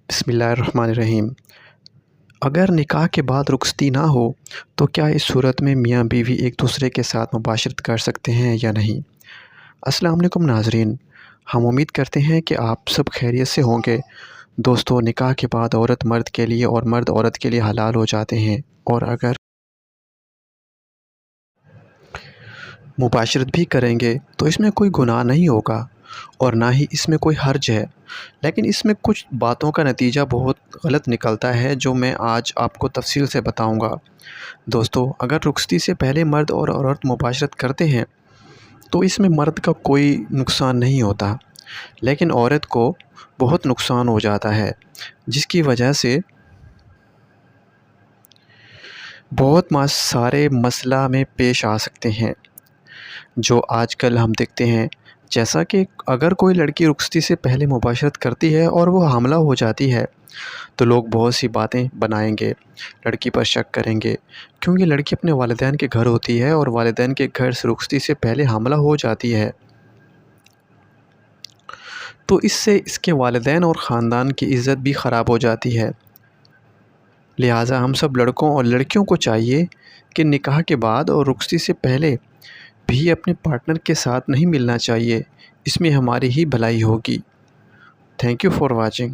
بسم اللہ الرحمن الرحیم۔ اگر نکاح کے بعد رخصتی نہ ہو تو کیا اس صورت میں میاں بیوی ایک دوسرے کے ساتھ مباشرت کر سکتے ہیں یا نہیں؟ السلام علیکم ناظرین، ہم امید کرتے ہیں کہ آپ سب خیریت سے ہوں گے۔ دوستو، نکاح کے بعد عورت مرد کے لیے اور مرد عورت کے لیے حلال ہو جاتے ہیں، اور اگر مباشرت بھی کریں گے تو اس میں کوئی گناہ نہیں ہوگا اور نہ ہی اس میں کوئی حرج ہے، لیکن اس میں کچھ باتوں کا نتیجہ بہت غلط نکلتا ہے جو میں آج آپ کو تفصیل سے بتاؤں گا۔ دوستو، اگر رخصتی سے پہلے مرد اور عورت مباشرت کرتے ہیں تو اس میں مرد کا کوئی نقصان نہیں ہوتا، لیکن عورت کو بہت نقصان ہو جاتا ہے، جس کی وجہ سے بہت سارے مسئلہ میں پیش آ سکتے ہیں جو آج کل ہم دیکھتے ہیں۔ جیسا کہ اگر کوئی لڑکی رخصتی سے پہلے مباشرت کرتی ہے اور وہ حاملہ ہو جاتی ہے تو لوگ بہت سی باتیں بنائیں گے، لڑکی پر شک کریں گے، کیونکہ لڑکی اپنے والدین کے گھر ہوتی ہے اور والدین کے گھر سے رخصتی سے پہلے حاملہ ہو جاتی ہے، تو اس سے اس کے والدین اور خاندان کی عزت بھی خراب ہو جاتی ہے۔ لہٰذا ہم سب لڑکوں اور لڑکیوں کو چاہیے کہ نکاح کے بعد اور رخصتی سے پہلے بھی اپنے پارٹنر کے ساتھ نہیں ملنا چاہیے، اس میں ہماری ہی بھلائی ہوگی۔ Thank you for watching.